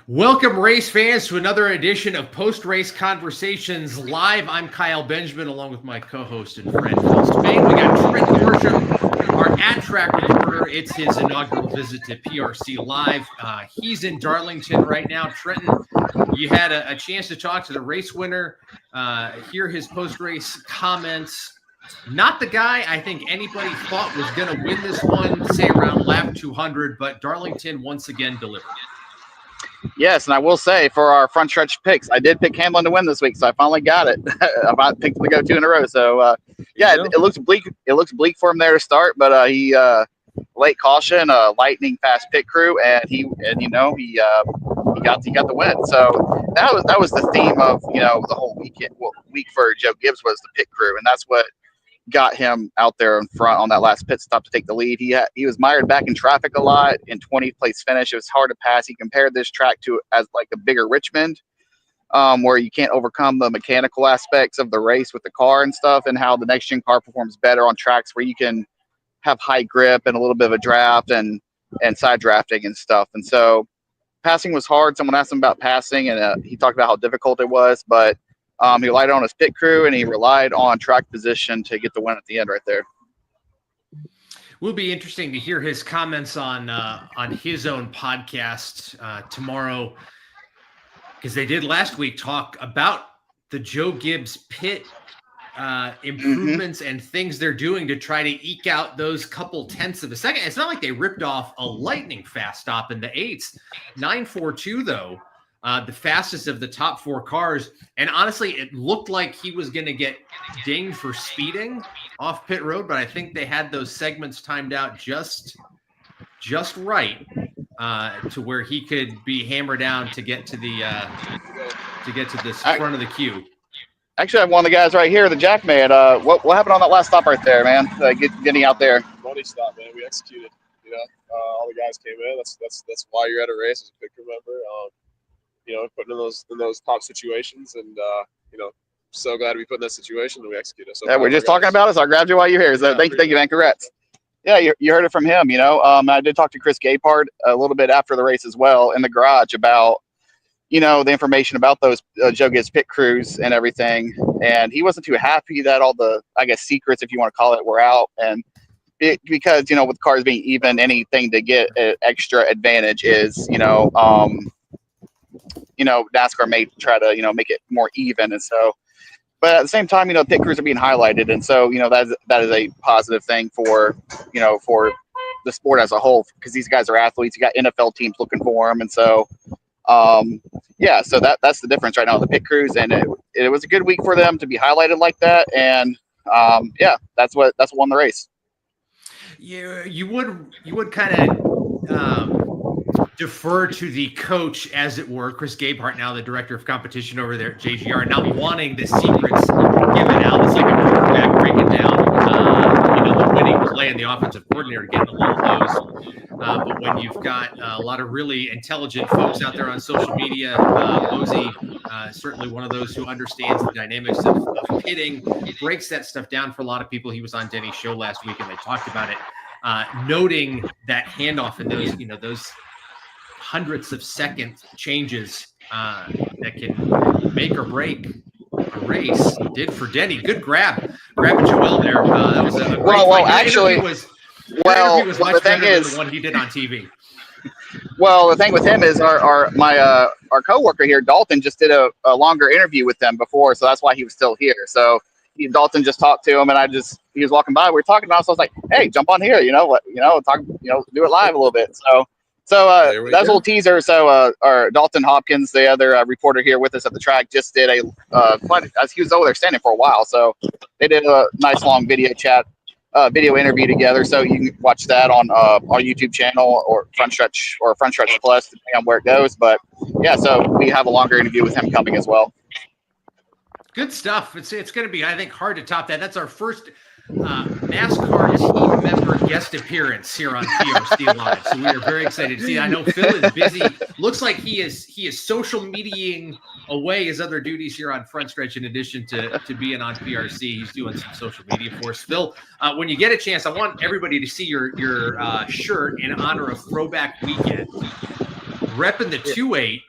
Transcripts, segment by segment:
Welcome, race fans, to another edition of Post-Race Conversations Live. I'm Kyle Benjamin, along with my co-host and friend, Phil Spain. We got Trent Worsham, our at-track reporter. It's his inaugural visit to PRC Live. He's in Darlington right now. Trenton, you had a chance to talk to the race winner, hear his post-race comments. Not the guy I think anybody thought was going to win this one, say around lap 200, but Darlington once again delivered. Yes, and I will say for our front stretch picks, I did pick Hamlin to win this week, so I finally got it. I picked him to go 2 in a row. So it looks bleak. It looks bleak for him there to start, but he late caution, lightning fast pit crew, and he got the win. So that was the theme of the whole week for Joe Gibbs was the pit crew, and that's what got him out there in front on that last pit stop to take the lead. He was mired back in traffic a lot in 20th place finish. It was hard to pass. He compared this track to as like a bigger Richmond, where you can't overcome the mechanical aspects of the race with the car and stuff, and how the next gen car performs better on tracks where you can have high grip and a little bit of a draft and side drafting and stuff. And so passing was hard. Someone asked him about passing, and he talked about how difficult it was, but he relied on his pit crew, and he relied on track position to get the win at the end right there. Will be interesting to hear his comments on his own podcast tomorrow, because they did last week talk about the Joe Gibbs pit improvements and things they're doing to try to eke out those couple tenths of a second. It's not like they ripped off a lightning fast stop in the 8s. 9.42 though. The fastest of the top 4 cars. And honestly, it looked like he was going to get dinged for speeding off pit road, but I think they had those segments timed out just right to where he could be hammered down to get to the front of the queue. Actually, I have one of the guys right here, the Jackman. What happened on that last stop right there, man? Getting out there. Money stop, man. We executed. All the guys came in. That's why you're at a race as a pit crew member. Putting in those top situations, and so glad to be put in that situation and we executed. So we're just talking about it, so I grabbed you while you're here. So thank you, man. Congrats. Yeah, you heard it from him. I did talk to Chris Gaypard a little bit after the race as well in the garage about the information about those Joe Gibbs pit crews and everything, and he wasn't too happy that all the secrets, if you want to call it, were out, and because with cars being even, anything to get an extra advantage is NASCAR may try to, make it more even. And so, but at the same time, pit crews are being highlighted. And so, that is a positive thing for the sport as a whole, because these guys are athletes. You got NFL teams looking for them. And so, so that's the difference right now, the pit crews. And it was a good week for them to be highlighted like that. And that's what won the race. You would kind of, defer to the coach, as it were, Chris Gabehart, now the director of competition over there at JGR, not wanting the secrets given out. It's like a quarterback breaking down, the winning play and the offensive coordinator getting a little lows. But when you've got a lot of really intelligent folks out there on social media, Mosey, certainly one of those who understands the dynamics of pitting, breaks that stuff down for a lot of people. He was on Denny's show last week, and they talked about it, noting that handoff and those hundredths of second changes that can make or break a race. Did for Denny. Good grab Joel there. That was a great the thing is, the one he did on TV. Well, the thing with him is our coworker here, Dalton, just did a longer interview with them before, so that's why he was still here. So Dalton just talked to him, and he was walking by. We were talking about it, so I was like, "Hey, jump on here, talk, do it live a little bit." So that's a little teaser. So our Dalton Hopkins, the other reporter here with us at the track, just did he was over there standing for a while. So they did a nice long video interview together. So you can watch that on our YouTube channel or Front Stretch Plus, depending on where it goes. But yeah, so we have a longer interview with him coming as well. Good stuff. It's going to be, I think, hard to top that. That's our first NASCAR team member guest appearance here on PRC Live. So we are very excited to see. I know Phil is busy. Looks like he is social mediaing away his other duties here on Front Stretch in addition to being on PRC. He's doing some social media for us. Phil, when you get a chance, I want everybody to see your shirt in honor of Throwback Weekend. repping the 2.8.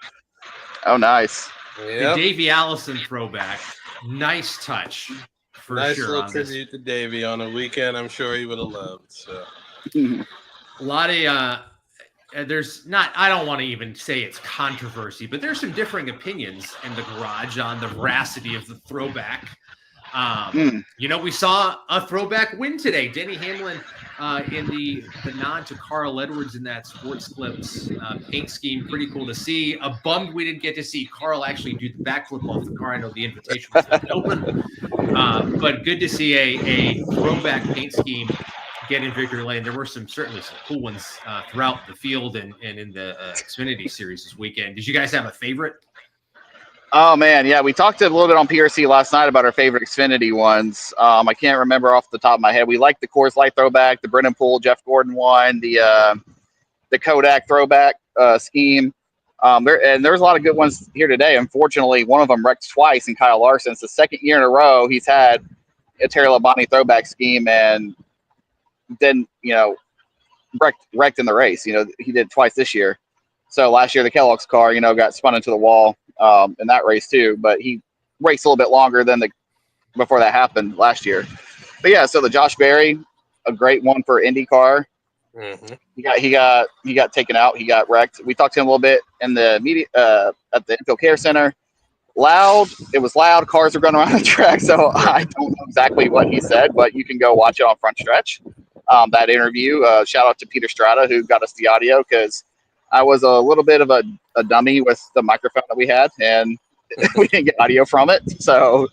Oh, nice. The Davey Allison throwback. Nice touch. For nice sure little on this. tribute to Davey on a weekend I'm sure he would have loved. So. A lot of there's not, I don't want to even say it's controversy, but there's some differing opinions in the garage on the veracity of the throwback. You know, we saw a throwback win today. Denny Hamlin in the nod to Carl Edwards in that Sports Clips paint scheme. Pretty cool to see. Bummed we didn't get to see Carl actually do the backflip off the car. I know the invitation was open, but good to see a throwback paint scheme get in victory lane. There were certainly some cool ones throughout the field and in the Xfinity series this weekend. Did you guys have a favorite? Oh man, yeah, we talked a little bit on PRC last night about our favorite Xfinity ones. I can't remember off the top of my head. We liked the Coors Light throwback, the Brennan Poole, Jeff Gordon one, the Kodak throwback scheme. There's a lot of good ones here today. Unfortunately, one of them wrecked twice in Kyle Larson. It's the second year in a row he's had a Terry Labonte throwback scheme, and then wrecked in the race. He did twice this year. So last year the Kellogg's car got spun into the wall in that race too, but he raced a little bit longer than before that happened last year. But yeah, so the Josh Berry, a great one for IndyCar. Mm-hmm. He got taken out. He got wrecked. We talked to him a little bit in the media at the Infield Care Center. It was loud. Cars were going around the track. So I don't know exactly what he said, but you can go watch it on Front Stretch. That interview. Shout out to Peter Strata who got us the audio, because I was a little bit of a dummy with the microphone that we had, and we didn't get audio from it. So,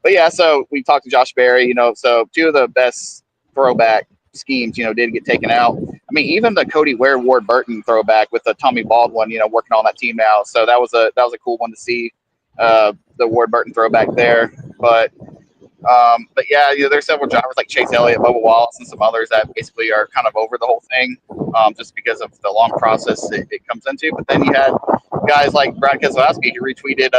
but yeah, so we talked to Josh Berry. So two of the best throwback schemes, did get taken out. I mean, even the Cody Ware Ward Burton throwback with the Tommy Baldwin, working on that team now. So that was a cool one to see. The Ward Burton throwback there, but yeah, there's several drivers like Chase Elliott, Bubba Wallace, and some others that basically are kind of over the whole thing, just because of the long process it comes into. But then you had guys like Brad Keselowski who retweeted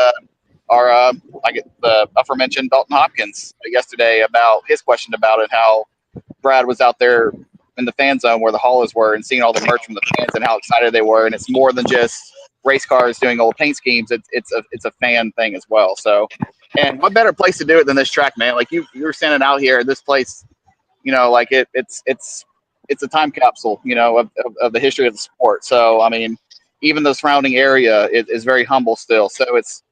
the aforementioned Dalton Hopkins yesterday about his question about it, how Brad was out there in the fan zone where the haulers were and seeing all the merch from the fans and how excited they were. And it's more than just race cars doing old paint schemes. It's a fan thing as well. So, and what better place to do it than this track, man? Like you were standing out here, this place, like it's a time capsule, of the history of the sport. So, I mean, even the surrounding area is very humble still. So it's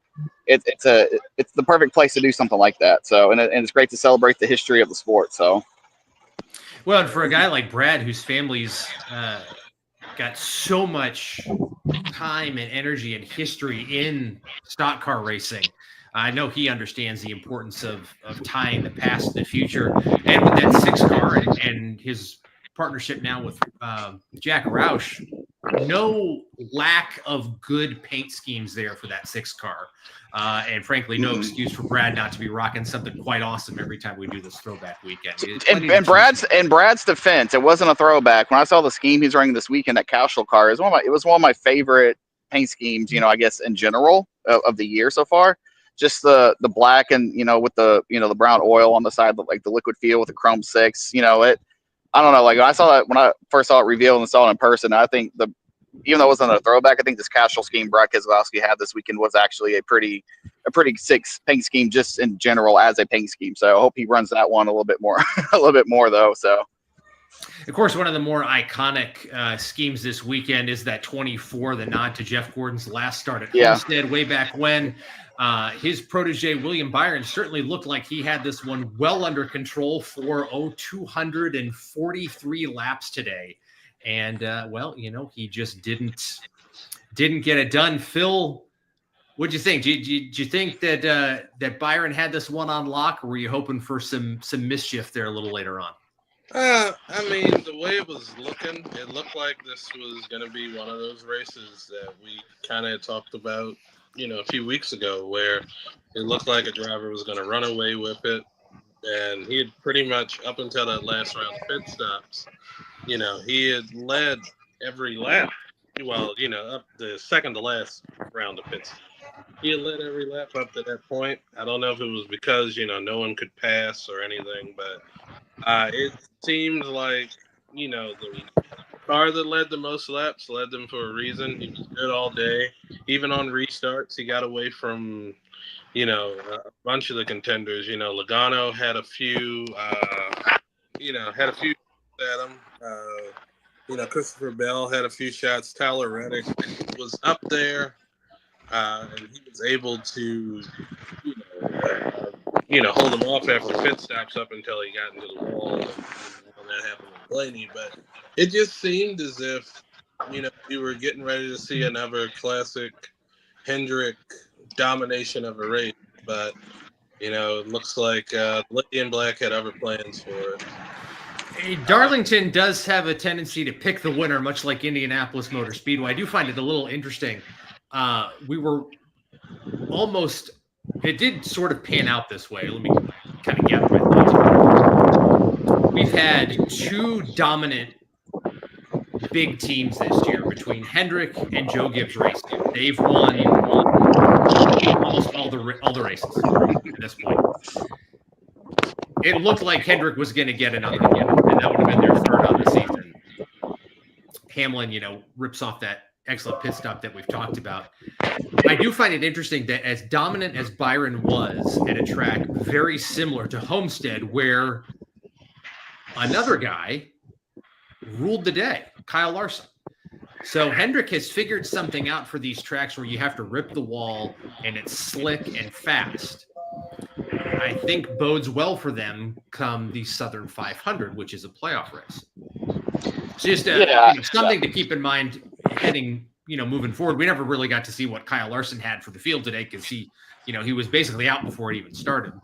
the perfect place to do something like that. So, and it's great to celebrate the history of the sport. So, well, and for a guy like Brad, whose family's got so much time and energy and history in stock car racing, I know he understands the importance of tying the past to the future. And with that 6 car and his partnership now with Jack Roush, no lack of good paint schemes there for that 6 car. And frankly, no excuse for Brad not to be rocking something quite awesome every time we do this throwback weekend. In Brad's defense, it wasn't a throwback. When I saw the scheme he's running this weekend at Cashel car, it was one of my favorite paint schemes, I guess in general of the year so far. Just the black and with the the brown oil on the side, like the liquid feel with the chrome 6. I don't know. Like I saw that when I first saw it revealed and saw it in person, I think even though it wasn't a throwback, I think this Cashel scheme Brad Keselowski had this weekend was actually a pretty sick paint scheme just in general as a paint scheme. So I hope he runs that one a little bit more, though. So. Of course, one of the more iconic schemes this weekend is that 24, the nod to Jeff Gordon's last start at Homestead way back when. His protege, William Byron, certainly looked like he had this one well under control for 243 laps today. And, he just didn't get it done. Phil, what'd you think? Did you think that Byron had this one on lock, or were you hoping for some mischief there a little later on? I mean, the way it was looking, it looked like this was going to be one of those races that we kind of talked about, a few weeks ago, where it looked like a driver was going to run away with it. And he had pretty much, up until that last round of pit stops, he had led every lap. Well, up the second to last round of pits. He had led every lap up to that point. I don't know if it was because, no one could pass or anything, but it seemed like, the car that led the most laps led them for a reason. He was good all day. Even on restarts, he got away from, a bunch of the contenders. Logano had a few, at him. Christopher Bell had a few shots. Tyler Reddick was up there, and he was able to, hold him off after pit stops up until he got into the wall. And that happened with Blaney. But it just seemed as if, we were getting ready to see another classic Hendrick domination of a race. But, it looks like Lady in Black had other plans for it. Darlington does have a tendency to pick the winner, much like Indianapolis Motor Speedway. I do find it a little interesting. We were almost – it did sort of pan out this way. Let me kind of gather my thoughts. We've had two dominant big teams this year between Hendrick and Joe Gibbs Racing. They've won almost all the races at this point. It looked like Hendrick was going to get another one, and that would have been their third on the season. Hamlin, rips off that excellent pit stop that we've talked about. I do find it interesting that as dominant as Byron was at a track very similar to Homestead, where another guy ruled the day, Kyle Larson. So Hendrick has figured something out for these tracks where you have to rip the wall and it's slick and fast. I think bodes well for them come the Southern 500, which is a playoff race. It's just something to keep in mind heading, moving forward. We never really got to see what Kyle Larson had for the field today because he was basically out before it even started.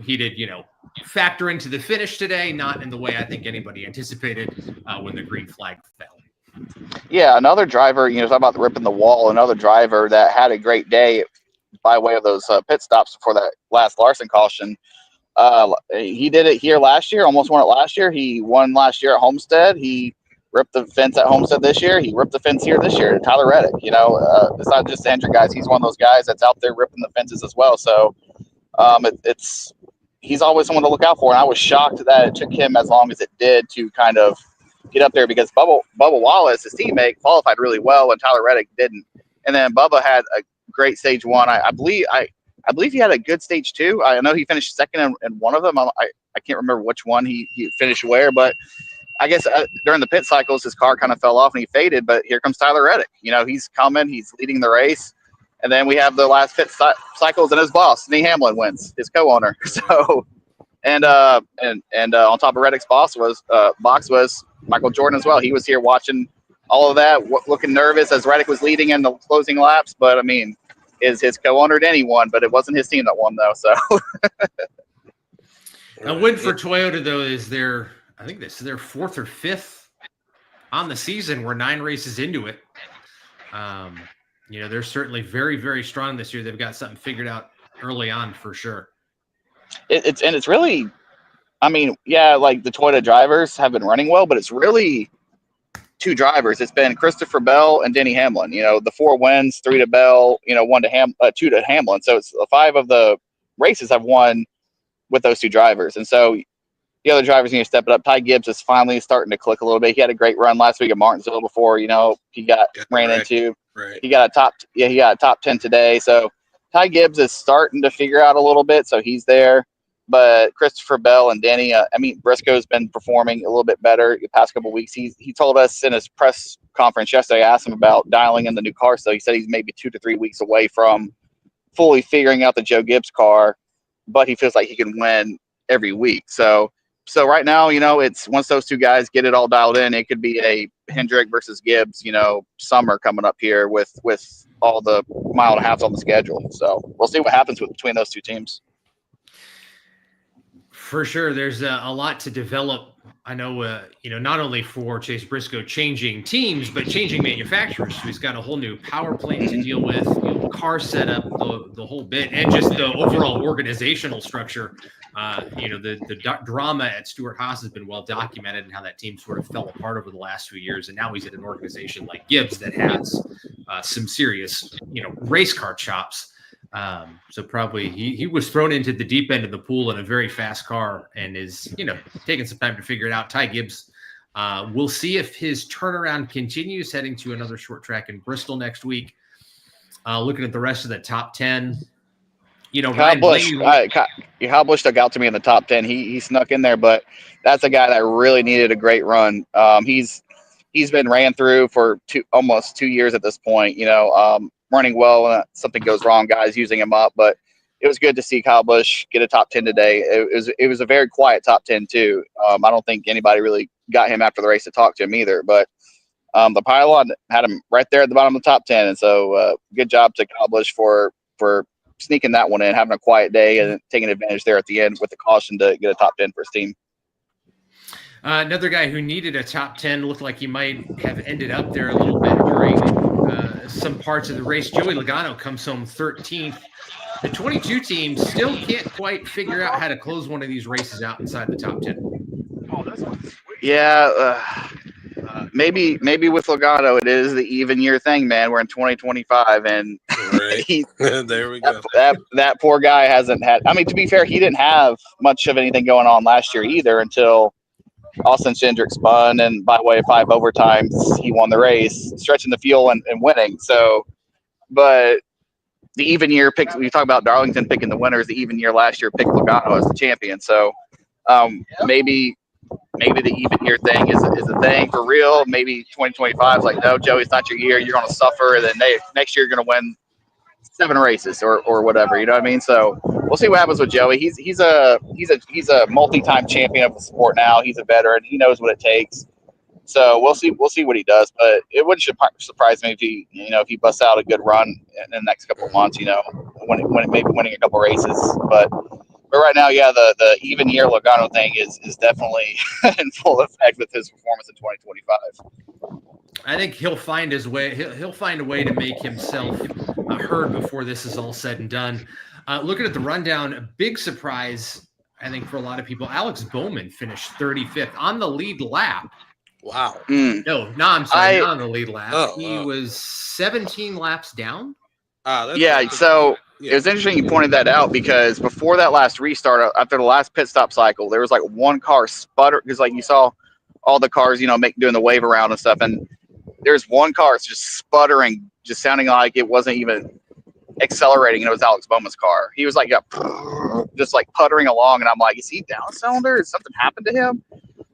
He did, factor into the finish today, not in the way I think anybody anticipated when the green flag fell. Yeah, another driver, talk about ripping the wall, another driver that had a great day by way of those pit stops before that last Larson caution. He did it here last year, almost won it last year. He won last year at Homestead. He ripped the fence at Homestead this year. He ripped the fence here this year. Tyler Reddick, it's not just the Hendrick guys. He's one of those guys that's out there ripping the fences as well. So he's always someone to look out for. And I was shocked that it took him as long as it did to kind of get up there because Bubba Wallace, his teammate, qualified really well and Tyler Reddick didn't. And then Bubba had a great stage one. I believe he had a good stage two. I know he finished second in one of them. I can't remember which one he finished where, but I guess during the pit cycles, his car kind of fell off and he faded, but here comes Tyler Reddick. He's coming, he's leading the race. And then we have the last pit cycles and his boss, Denny Hamlin, wins, his co-owner. So, and on top of Reddick's box was Michael Jordan as well. He was here watching all of that, looking nervous as Reddick was leading in the closing laps. But I mean, is his co-owner Denny won, but it wasn't his team that won though. So a win for Toyota though is I think this is their fourth or fifth on the season. We're 9 races into it. They're certainly very, very strong this year. They've got something figured out early on for sure. It's really, like the Toyota drivers have been running well, but it's really 2 drivers. It's been Christopher Bell and Denny Hamlin. The 4 wins, 3 to Bell, 2 to Hamlin. So it's 5 of the races have won with those 2 drivers. And so the other drivers need to step it up. Ty Gibbs is finally starting to click a little bit. He had a great run last week at Martinsville before, he got ran into. Right. He got a top 10 today. So Ty Gibbs is starting to figure out a little bit. So he's there. But Christopher Bell and Denny, Briscoe's been performing a little bit better the past couple of weeks. He told us in his press conference yesterday, I asked him about dialing in the new car. So he said he's maybe 2 to 3 weeks away from fully figuring out the Joe Gibbs car, but he feels like he can win every week. So right now, it's once those 2 guys get it all dialed in, it could be a Hendrick versus Gibbs, summer coming up here with all the mile and a halves on the schedule. So we'll see what happens between those 2 teams. For sure. There's a lot to develop. I know, not only for Chase Briscoe changing teams, but changing manufacturers. So he's got a whole new power plant to deal with, car setup, the whole bit, and just the overall organizational structure. The drama at Stewart Haas has been well documented and how that team sort of fell apart over the last few years. And now he's at an organization like Gibbs that has some serious, race car chops. So probably he was thrown into the deep end of the pool in a very fast car and is, taking some time to figure it out. Ty Gibbs We'll see if his turnaround continues, heading to another short track in Bristol next week. Looking at the rest of the top 10, Kyle Busch stuck out to me in the top 10. He snuck in there, but that's a guy that really needed a great run. He's been ran through for almost 2 years at this point, running well. And something goes wrong, guys using him up, but it was good to see Kyle Busch get a top 10 today. It was a very quiet top 10 too. I don't think anybody really got him after the race to talk to him either, but the pylon had him right there at the bottom of the top 10. And so good job to Kyle Busch for sneaking that one in, having a quiet day and taking advantage there at the end with the caution to get a top 10 for his team. Another guy who needed a top 10, looked like he might have ended up there a little bit during some parts of the race. Joey Logano comes home 13th. The 22 team still can't quite figure out how to close one of these races out inside the top 10. Yeah, maybe with Logano it is the even year thing, man. We're in 2025, and right. There we go. That poor guy hasn't had. I mean, to be fair, he didn't have much of anything going on last year either until Austin Cindric spun, and by way of 5 overtimes, he won the race, stretching the field and winning. So, but the even year pick, we talk about Darlington picking the winners. The even year last year picked Logano as the champion. So maybe the even year thing is a thing for real. Maybe 2025 is like, no, Joey, it's not your year. You're going to suffer. And then next year you're going to win 7 races or whatever. You know what I mean? So we'll see what happens with Joey. He's a multi-time champion of the sport now. He's a veteran. He knows what it takes. So we'll see what he does, but it wouldn't surprise me if he busts out a good run in the next couple of months. Maybe winning a couple races, but right now, yeah, the even year Logano thing is definitely in full effect with his performance in 2025. I think he'll find his way. He'll find a way to make himself heard before this is all said and done. Looking at the rundown, a big surprise, I think, for a lot of people. Alex Bowman finished 35th on the lead lap. Wow. No, I'm sorry, not on the lead lap. He was 17 laps down. So it was interesting you pointed that out, because before that last restart, after the last pit stop cycle, there was like one car sputter, because like you saw all the cars, doing the wave around and stuff, and there's one car just sputtering, just sounding like it wasn't even accelerating, and it was Alex Bowman's car. He was like just like puttering along, and I'm like, is he down a cylinder? Did something happen to him?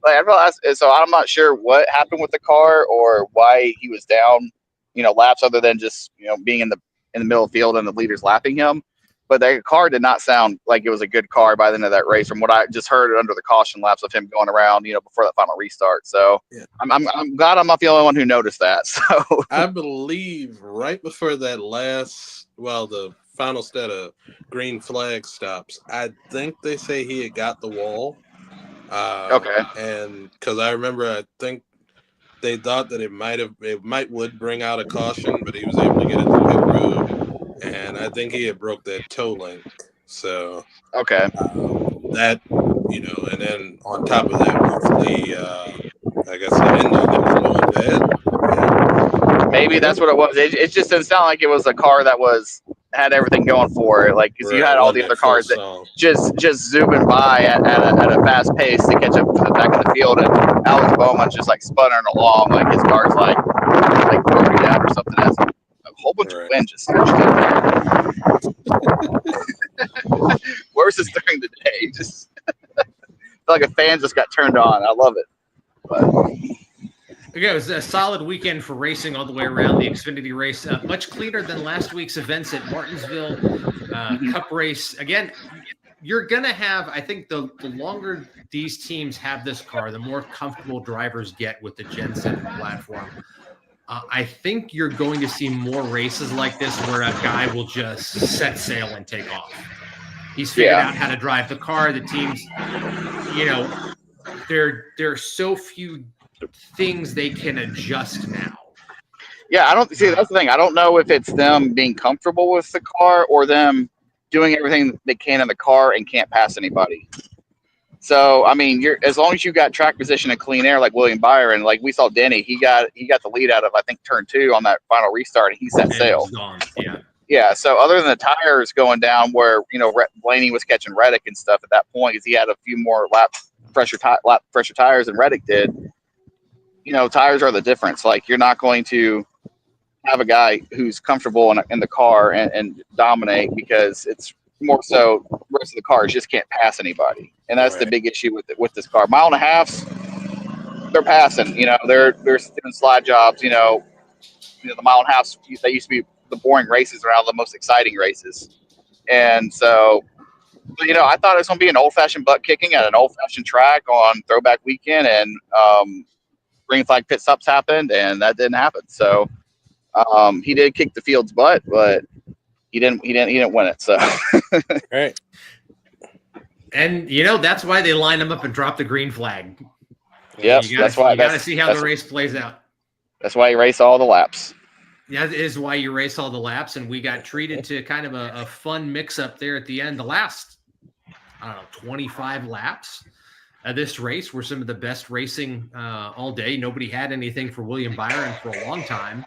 Like, I realized, so I'm not sure what happened with the car or why he was down, laps, other than just being in the middle of the field and the leaders lapping him. But the car did not sound like it was a good car by the end of that race, from what I just heard under the caution laps of him going around, before that final restart. So yeah. I'm glad I'm not the only one who noticed that. So I believe right before that the final set of green flag stops, I think they say he had got the wall. Okay. And because I remember, I think they thought that it would bring out a caution, but he was able to get it to pit road, and I think he had broke that toe link. So okay, that and then on top of that, hopefully, I guess the engine was going bad. Maybe that's what it was. It just didn't sound like it was a car that had everything going for it. Like, because you had all the other cars that just zooming by at a fast pace to catch up to the back of the field, and Alex Bowman's just like sputtering along, like his car's like broken down or something. That's a whole bunch of wind just surged in. Worse is during the day. Just like a fan just got turned on. I love it. But Okay, it was a solid weekend for racing all the way around. The Xfinity race, much cleaner than last week's events at Martinsville. Cup race. Again, you're going to have, I think the longer these teams have this car, the more comfortable drivers get with the Gen 7 platform. I think you're going to see more races like this where a guy will just set sail and take off. He's figured out how to drive the car. The teams, there are so few things they can adjust now. Yeah, I don't see. That's the thing. I don't know if it's them being comfortable with the car or them doing everything they can in the car and can't pass anybody. So, I mean, as long as you got track position and clean air, like William Byron, like we saw Denny, he got the lead out of, I think, turn 2 on that final restart, and he set sail. Yeah. So other than the tires going down, where Blaney was catching Reddick and stuff at that point, because he had a few more lap pressure tires than Reddick did. tires are the difference. Like, you're not going to have a guy who's comfortable in the car and dominate, because it's more so the rest of the cars just can't pass anybody. And that's the big issue with this car. Mile and a halfs, they're passing, they're doing slide jobs, the mile and a halfs, they used to be the boring races around the most exciting races. And so, I thought it was going to be an old-fashioned butt kicking at an old-fashioned track on throwback weekend, and green flag pit stops happened, and that didn't happen. So he did kick the field's butt, but he didn't win it. So right. And that's why they line them up and drop the green flag. Yes, that's why. You got to see how the race plays out. That's why you race all the laps. Yeah, that is why you race all the laps, and we got treated to kind of a fun mix-up there at the end. The last, 25 laps of this race were some of the best racing all day. Nobody had anything for William Byron for a long time.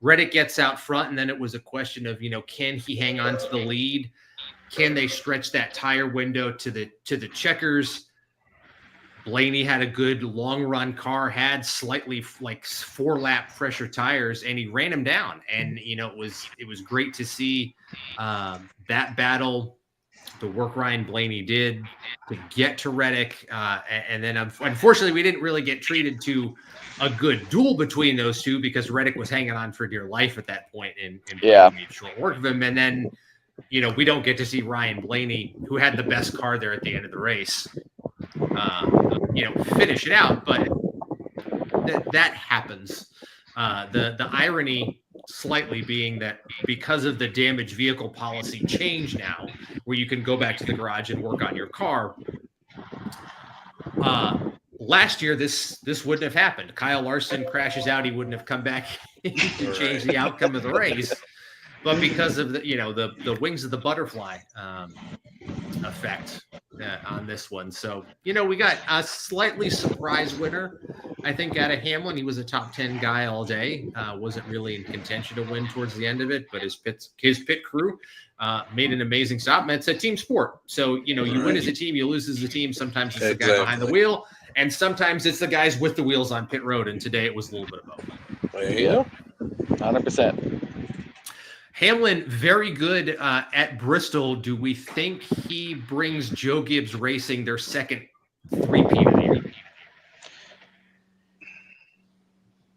Reddick gets out front, and then it was a question of, can he hang on to the lead? Can they stretch that tire window to the checkers? Blaney had a good long run car, had slightly like 4-lap pressure tires, and he ran him down. And it was great to see that battle, the work Ryan Blaney did to get to Reddick, and then unfortunately we didn't really get treated to a good duel between those two, because Reddick was hanging on for dear life at that point, and Blaney made short work of him. And then we don't get to see Ryan Blaney, who had the best car there at the end of the race, finish it out, but that happens. The irony slightly being that because of the damaged vehicle policy change now, where you can go back to the garage and work on your car, last year this wouldn't have happened. Kyle Larson crashes out, he wouldn't have come back to change the outcome of the race. But because of the wings of the butterfly effect on this one. So, we got a slightly surprise winner, I think, out of Hamlin. He was a top 10 guy all day. Wasn't really in contention to win towards the end of it, but his pit crew made an amazing stop. And it's a team sport. So, you win as a team, you lose as a team. Sometimes it's the guy behind the wheel, and sometimes it's the guys with the wheels on pit road. And today it was a little bit of both. There you go. 100%. Hamlin, very good at Bristol. Do we think he brings Joe Gibbs Racing their second three-peat of the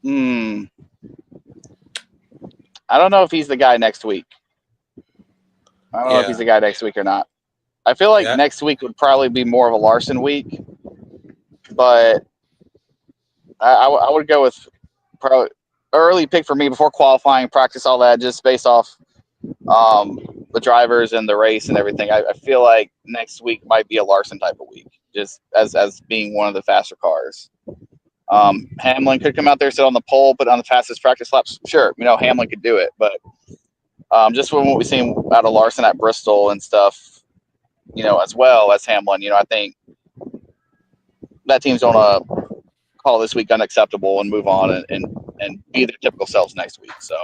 year? I don't know if he's the guy next week. I don't know if he's the guy next week or not. I feel like next week would probably be more of a Larson week, but I would go with probably early pick for me before qualifying, practice, all that, just based off the drivers and the race and everything. I feel like next week might be a Larson type of week, just as being one of the faster cars. Hamlin could come out there, sit on the pole, put on the fastest practice laps. Sure, Hamlin could do it, but just from what we've seen out of Larson at Bristol and stuff, as well as Hamlin, I think that team's going to call this week unacceptable and move on and be their typical selves next week. So,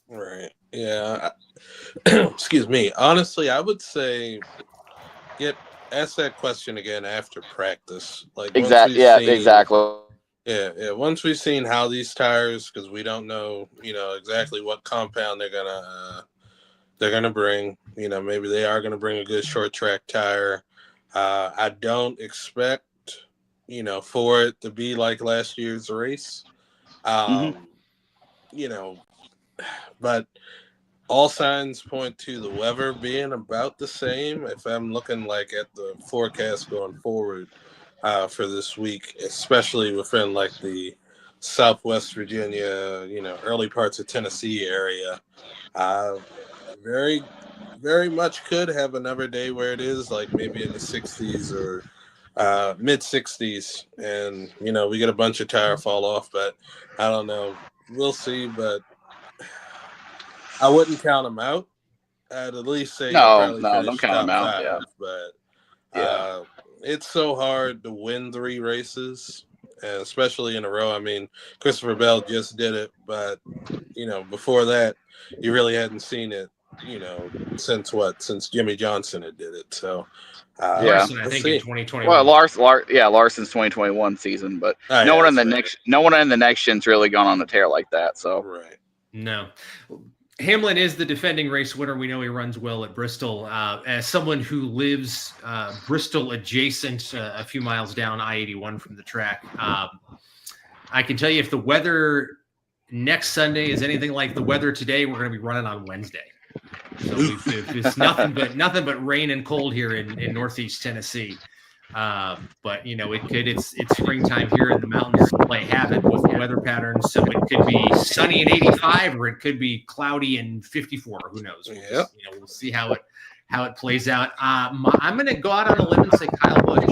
right, yeah. Excuse me. Honestly, I would say ask that question again after practice. Like exactly. Yeah. Once we've seen how these tires, because we don't know, exactly what compound they're gonna bring. Maybe they are gonna bring a good short track tire. I don't expect for it to be like last year's race. But all signs point to the weather being about the same. If I'm looking like at the forecast going forward for this week, especially within like the Southwest Virginia, early parts of Tennessee area, very, very much could have another day where it is like maybe in the 60s or mid 60s, and we get a bunch of tire fall off, but I don't know. We'll see, but I wouldn't count them out. I'd at least say no, don't count them out. 5, yeah, but it's so hard to win 3 races, and especially in a row. I mean, Christopher Bell just did it, but before that, you really hadn't seen it since Jimmy Johnson had did it. So Larson, I let's think see. in 2021. Well, Larson's 2021 season, but no one in the next gen's really gone on a tear like that. So right. No. Hamlin is the defending race winner. We know he runs well at Bristol. As someone who lives Bristol adjacent, a few miles down I-81 from the track, I can tell you if the weather next Sunday is anything like the weather today, we're going to be running on Wednesday. So it's nothing but rain and cold here in Northeast Tennessee. But it's springtime here in the mountains to play havoc with the weather patterns. So it could be sunny and 85, or it could be cloudy and 54. Who knows? We'll see how it plays out. I'm going to go out on a limb and say Kyle Busch.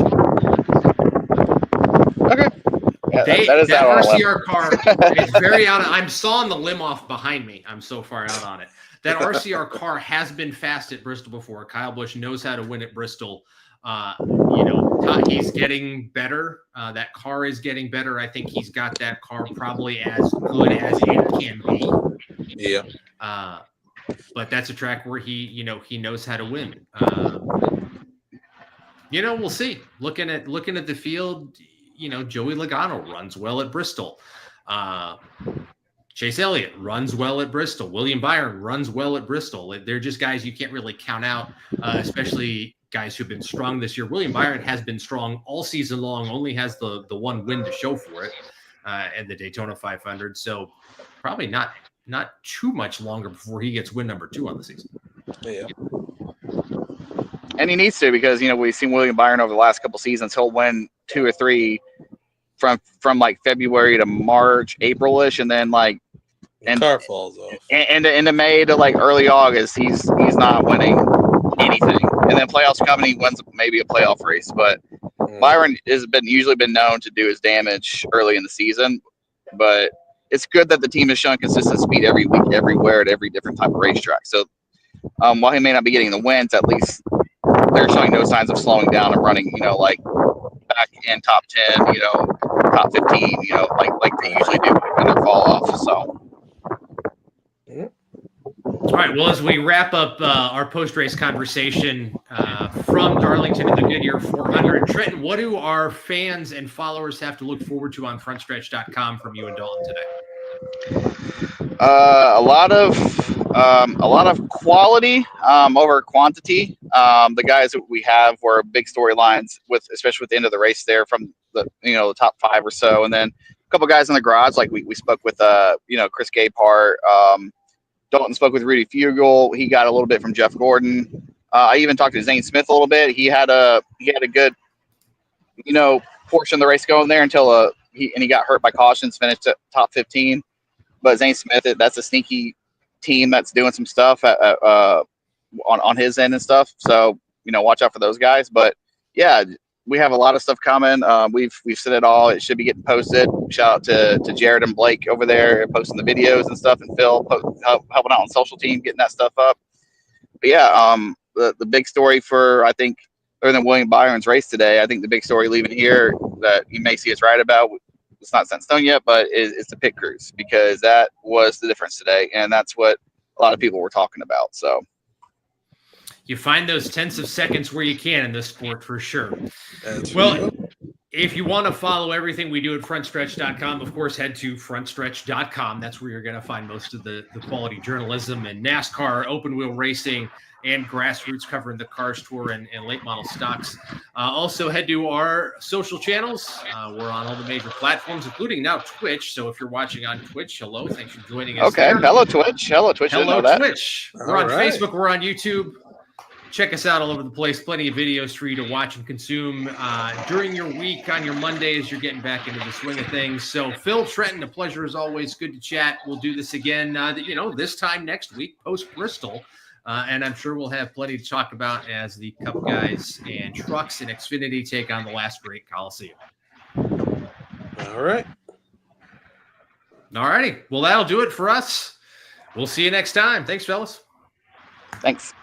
Okay. Yeah, that RCR car is very out. I'm sawing the limb off behind me. I'm so far out on it. That RCR car has been fast at Bristol before. Kyle Busch knows how to win at Bristol. He's getting better. That car is getting better. I think he's got that car probably as good as it can be. Yeah. But that's a track where he knows how to win. We'll see. Looking at the field, Joey Logano runs well at Bristol. Chase Elliott runs well at Bristol. William Byron runs well at Bristol. They're just guys you can't really count out, especially guys who've been strong this year. William Byron has been strong all season long, only has the one win to show for it at the Daytona 500. So probably not too much longer before he gets win number 2 on the season. Yeah. And he needs to, because, we've seen William Byron over the last couple seasons. He'll win 2 or 3 from like February to March, April-ish, and then car falls off. And into May to like early August, he's not winning anything. And then playoffs come and he wins maybe a playoff race. But Byron has usually been known to do his damage early in the season. But it's good that the team has shown consistent speed every week, everywhere, at every different type of racetrack. So while he may not be getting the wins, at least they're showing no signs of slowing down and running, like back in top 10, top 15, like they usually do when they fall off. So. All right. Well, as we wrap up our post-race conversation from Darlington to the Goodyear 400, Trenton, what do our fans and followers have to look forward to on frontstretch.com from you and Dalton today? A lot of quality over quantity. The guys that we have were big storylines especially with the end of the race there from the the top 5 or so, and then a couple guys in the garage, like we spoke with Chris Gabehart. Dalton spoke with Rudy Fugel. He got a little bit from Jeff Gordon. I even talked to Zane Smith a little bit. He had a good portion of the race going there until he got hurt by cautions, finished at top 15. But Zane Smith, that's a sneaky team that's doing some stuff on his end and stuff. So watch out for those guys. But yeah, we have a lot of stuff coming. We've said it all. It should be getting posted. Shout out to Jared and Blake over there posting the videos and stuff, and Phil helping out on social team, getting that stuff up. But yeah, the big story for, I think, other than William Byron's race today, I think the big story leaving here that you may see us right about, it's not set in stone yet, but it's the pit crews, because that was the difference today, and that's what a lot of people were talking about. So you find those tenths of seconds where you can in this sport, for sure. If you want to follow everything we do at frontstretch.com, of course, head to frontstretch.com. That's where you're going to find most of the quality journalism and NASCAR, open wheel racing, and grassroots covering the Cars Tour and late model stocks. Also, head to our social channels. We're on all the major platforms, including now Twitch. So if you're watching on Twitch, hello. Thanks for joining us. Okay. There. Hello, Twitch. Hello, Twitch. Hello, Twitch. We're on Facebook. We're on YouTube. Check us out all over the place. Plenty of videos for you to watch and consume during your week, on your Monday, as you're getting back into the swing of things. So, Phil, Trenton, a pleasure as always. Good to chat. We'll do this again, this time next week, post-Bristol. And I'm sure we'll have plenty to talk about as the Cup guys and trucks and Xfinity take on the last great Coliseum. All right. All righty. Well, that'll do it for us. We'll see you next time. Thanks, fellas. Thanks.